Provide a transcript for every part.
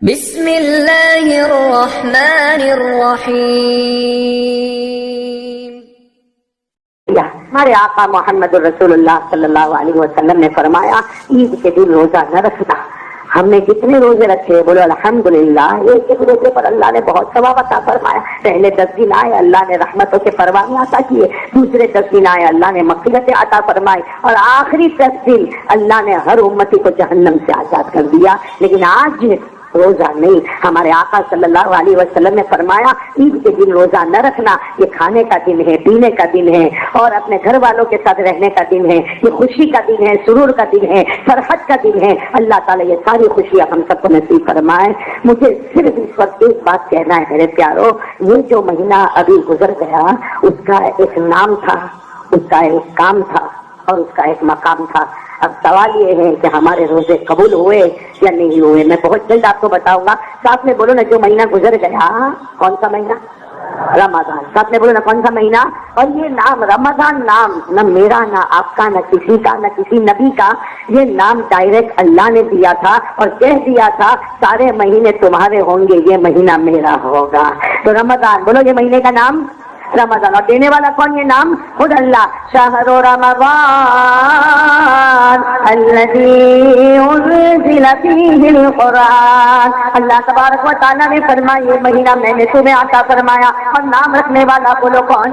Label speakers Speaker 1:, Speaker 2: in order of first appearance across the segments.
Speaker 1: بسم اللہ الرحمن الرحیم۔
Speaker 2: ہمارے آقا محمد رسول اللہ صلی اللہ علیہ وسلم نے فرمایا عید کے دن روزہ نہ رکھنا۔ ہم نے کتنے روزے رکھے؟ بولو الحمدللہ۔ ایک روزے پر اللہ نے بہت ثواب عطا فرمایا۔ پہلے 10 دن آئے اللہ نے رحمتوں کے پروانے عطا کیے، دوسرے 10 دن آئے اللہ نے مغفرتیں عطا فرمائی، اور آخری 10 دن اللہ نے ہر امتی کو جہنم سے آزاد کر دیا۔ لیکن آج روزہ نہیں۔ ہمارے آقا صلی اللہ علیہ وسلم نے فرمایا عید کے دن روزہ نہ رکھنا، یہ کھانے کا دن ہے، پینے کا دن ہے، اور اپنے گھر والوں کے ساتھ رہنے کا دن ہے، یہ خوشی کا دن ہے، سرور کا دن ہے، فرحت کا دن ہے۔ اللہ تعالیٰ یہ ساری خوشیاں ہم سب کو نصیب فرمائے۔ مجھے صرف اس وقت ایک بات کہنا ہے میرے پیارو، یہ جو مہینہ ابھی گزر گیا اس کا ایک نام تھا، اس کا ایک کام تھا، اور اس کا ایک مقام تھا۔ اب سوال یہ ہے کہ ہمارے روزے قبول ہوئے یا نہیں ہوئے۔ میں بہت جلد آپ کو بتاؤں گا۔ ساتھ میں بولو نا، جو مہینہ گزر گیا، کون سا مہینہ؟ رمضان۔ ساتھ میں بولو نا، کون سا مہینہ؟ اور یہ نام رمضان، نام نہ میرا، نہ آپ کا، نہ کسی کا، نہ کسی نبی کا، یہ نام ڈائریکٹ اللہ نے دیا تھا اور کہہ دیا تھا سارے مہینے تمہارے ہوں گے، یہ مہینہ میرا ہوگا۔ تو رمضان، بولو یہ مہینے کا نام رمضان، اور دینے والا کون؟ یہ نام خود اللہ۔ شہر رمضان الذی انزل فیہ القرآن۔ اللہ تبارک و تعالیٰ نے فرمایا یہ مہینہ میں نے تمہیں عطا فرمایا، اور نام رکھنے والا بولو کون؟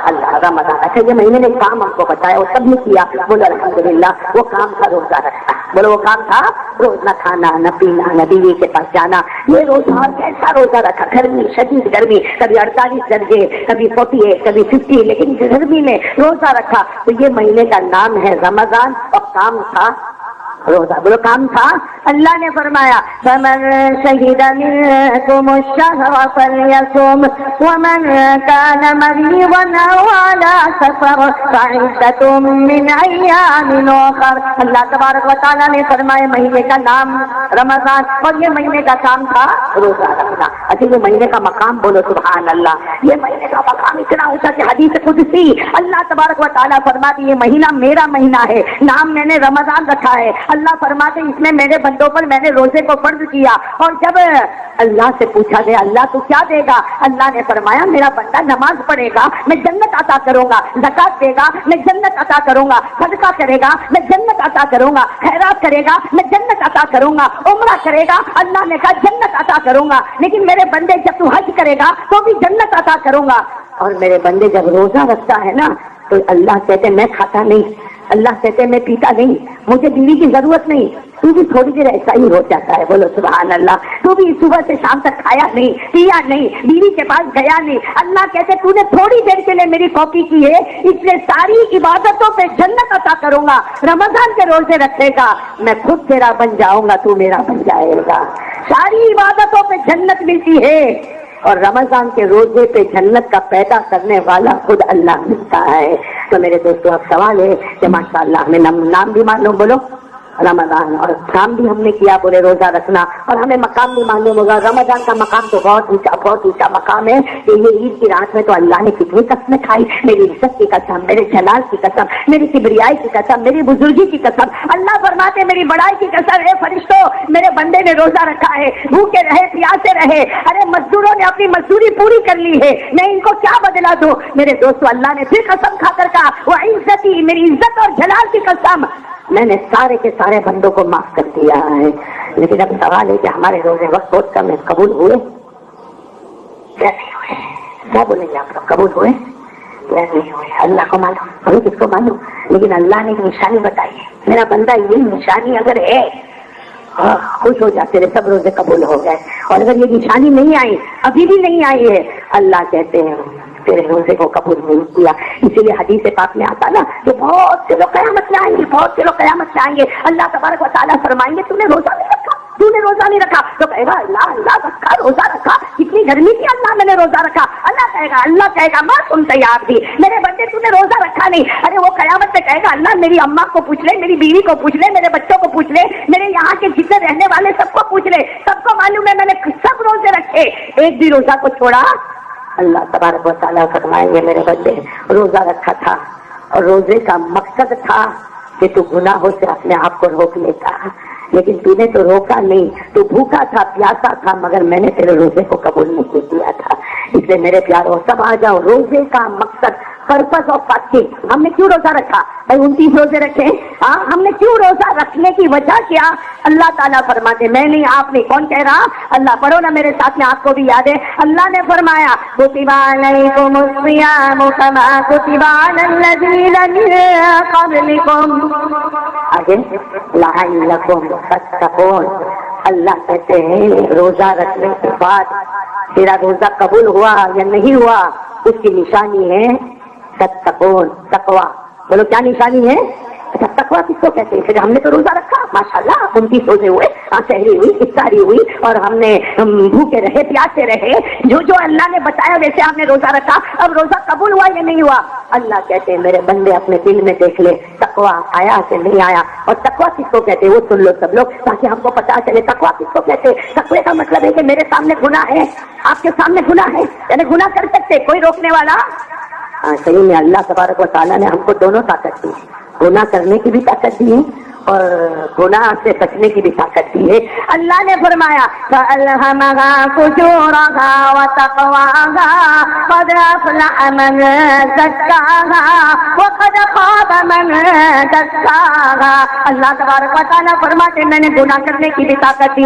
Speaker 2: اللہ۔ رمضان۔ اچھا، یہ مہینے نے کام ہم کو بتایا، وہ سب نے کیا، بولو الحمدللہ۔ وہ کام تھا روزہ رکھنا، بولو وہ کام تھا روز نہ کھانا، نہ پینا، نہ بیوی کے پاس جانا۔ یہ روزہ، اور کیسا روزہ رکھا؟ گرمی، شدید گرمی، کبھی 48 درجے، کبھی 48، کبھی 50، لیکن گرمی میں روزہ رکھا۔ تو یہ مہینے کا نام ہے رمضان، اور کام تھا روزہ۔ بولو کام تھا۔ اللہ نے فرمایا فَمَن شَهِدَ مِنكُمُ الشَّهْرَ فَلْيَصُمْ وَمَن كَانَ مَرِيضًا أَوْ عَلَى سَفَرٍ فَعِدَّةٌ مِّنْ أَيَّامٍ أُخَرَ۔ اللہ تبارک و تعالیٰ نے فرمایا مہینے کا نام رمضان، اور یہ مہینے کا کام تھا روزہ رکھنا۔ اچھا، یہ مہینے کا مقام بولو سبحان اللہ۔ یہ مہینے کا مقام اتنا ہوتا کہ حدیث قدسی اللہ تبارک و تعالیٰ فرماتے یہ مہینہ میرا مہینہ ہے، نام میں نے رمضان رکھا ہے۔ اللہ فرماتے اس میں میرے بندوں پر میں نے روزے کو فرض کیا، اور جب اللہ سے پوچھا گیا اللہ تو کیا دے گا؟ اللہ نے فرمایا میرا بندہ نماز پڑھے گا میں جنت عطا کروں گا، زکات دے گا میں جنت عطا کروں گا، صدقہ کرے گا میں جنت عطا کروں گا، خیرات کرے گا میں جنت عطا کروں گا، عمرہ کرے گا اللہ نے کہا جنت عطا کروں گا۔ لیکن میرے بندے جب تو حج کرے گا تو بھی جنت عطا کروں گا۔ اور میرے بندے جب روزہ رکھتا ہے نا تو اللہ کہتے میں کھاتا نہیں، اللہ کہتے میں پیتا نہیں، مجھے بیوی کی ضرورت نہیں، تو بھی تھوڑی دیر ایسا ہی ہو جاتا ہے، بولو سبحان اللہ۔ تو بھی صبح سے شام تک کھایا نہیں، پیا نہیں، بیوی کے پاس گیا نہیں، اللہ کہتے تو نے تھوڑی دیر کے لیے میری کاپی کی ہے، اس لیے ساری عبادتوں پہ جنت عطا کروں گا۔ رمضان کے روزے رکھے گا میں خود تیرا بن جاؤں گا، تو میرا بن جائے گا۔ ساری عبادتوں پہ جنت ملتی ہے، اور رمضان کے روزے پہ جنت کا پیدا کرنے والا خود اللہ ملتا ہے۔ تو میرے دوستو اب سوال ہے کہ ماشاءاللہ ہمیں نام بھی معلوم، بولو رمضان، اور کام بھی ہم نے کیا، بولے روزہ رکھنا، اور ہمیں مقام بھی معلوم ہوگا۔ رمضان کا مقام تو بہت اونچا مقام ہے کہ یہ عید کی رات میں تو اللہ نے کتنی قسمیں کھائی، میری عزت کی قسم، میرے جلال کی قسم، میری کبریائی کی قسم، میری بزرگی کی قسم۔ اللہ فرماتے میری بڑائی کی قسم، اے فرشتوں میرے بندے نے روزہ رکھا ہے، بھوکے رہے پیاسے رہے، ارے مزدوروں نے اپنی مزدوری پوری کر لی ہے، میں ان کو کیا بدلا دوں؟ میرے دوستو اللہ نے پھر قسم کھا کر کہا وہ عزتی، میری عزت اور جلال کی قسم، میں نے سارے کے سارے بندوں کو معاف کر دیا ہے۔ لیکن اب سوال ہے کہ ہمارے روزے وقت کم قبول ہوئے کیا نہیں ہوئے؟ کیا بولیں گے آپ لوگ؟ قبول ہوئے کیا نہیں ہوئے؟ اللہ کو معلوم، ابھی کس کو معلوم؟ لیکن اللہ نے ایک نشانی بتائی ہے، میرا بندہ یہ نشانی اگر ہے خوش ہو جاتے رہے سب روزے قبول ہو گئے، اور اگر یہ نشانی نہیں آئی، ابھی بھی نہیں آئی ہے، اللہ کہتے ہیں تیرے روزے کو قبول نہیں کیا۔ اسی لیے حدیث پاک میں آتا نا کہ بہت سے لوگ قیامت میں آئیں گے، بہت سے لوگ قیامت میں آئیں گے، اللہ تبارک و تعالیٰ فرمائیں گے تو نے روزہ نہیں رکھا، تو نے روزہ نہیں رکھا، تو کہے گا اللہ اللہ رکھا، روزہ رکھا، کتنی گرمی تھی اللہ میں نے روزہ رکھا۔ اللہ کہے گا ماں تم تیار تھی، میرے بندے تو نے روزہ رکھا نہیں۔ ارے وہ قیامت میں کہے گا اللہ میری اماں کو پوچھ لے، میری بیوی کو پوچھ لے، میرے بچوں کو پوچھ لے، میرے یہاں کے جتنے رہنے والے سب کو پوچھ لے، سب کو معلوم ہے میں نے سب روزے رکھے، ایک بھی روزہ کو چھوڑا۔ اللہ تبارک و تعالیٰ فرمائیں گے میرے بندے روزہ رکھا تھا، اور روزے کا مقصد تھا کہ تو گناہوں سے اپنے آپ کو روک لیتا، لیکن تو نے تو روکا نہیں, تو بھوکا تھا, پیاسا تھا, مگر میں نے تیرے روزے کو قبول نہیں کیا تھا. اس لیے میرے پیاروں سب آ جاؤ. روزے کا مقصد, پرپز آف فاسٹنگ, ہم نے کیوں روزہ رکھا بھائی؟ 29 روزے رکھے. ہاں, ہم نے کیوں روزہ رکھنے کی وجہ کیا؟ اللہ تعالیٰ فرماتے, میں نہیں, آپ نہیں, کون کہہ رہا؟ اللہ. پڑھو نا میرے ساتھ میں, آپ کو بھی یاد ہے. اللہ نے فرمایا کتب علیکم الصیام کما کتب علی الذین من قبلکم, آگے لعلکم تتقون. اللہ کہتے ہیں روزہ رکھنے کے بعد تیرا روزہ قبول ہوا یا نہیں ہوا, اس کی نشانی ہے تتقون, تقویٰ. بولو کیا نشانی ہے؟ تقویٰ کس کو کہتے ہیں؟ پھر ہم نے تو روزہ رکھا ماشاءاللہ, 29 روزے ہوئے, سحری ہوئی, افطاری ہوئی, اور ہم نے بھوکے رہے, پیاسے رہے, جو جو اللہ نے بتایا ویسے ہم نے روزہ رکھا. اب روزہ قبول ہوا یا نہیں ہوا؟ اللہ کہتے ہیں میرے بندے اپنے دل میں دیکھ لے تقویٰ آیا کہ نہیں آیا. اور تقویٰ کس کو کہتے ہیں وہ سن لو سب لوگ, تاکہ ہم کو پتا چلے تقویٰ کس کو کہتے ہیں. تقوی کا مطلب ہے کہ میرے سامنے گناہ ہے, آپ کے سامنے گناہ ہے, یعنی گناہ کر سکتے, کوئی روکنے والا. صحیح میں اللہ تبارک و تعالیٰ نے ہم کو دونوں طاقت دی, گناہ کرنے کی بھی طاقت دی ہے اور گناہ سے بچنے کی بھی طاقت دی ہے. اللہ نے فرمایا فَأَلْهَمَهَا فُجُورَهَا وَتَقْوَاهَا قَدْ أَفْلَحَ مَنْ زَكَّاهَا وَقَدْ خَابَ مَنْ دَسَّاهَا. اللہ تبارک و تعالیٰ فرماتے میں نے گناہ کرنے کی بھی طاقت دی,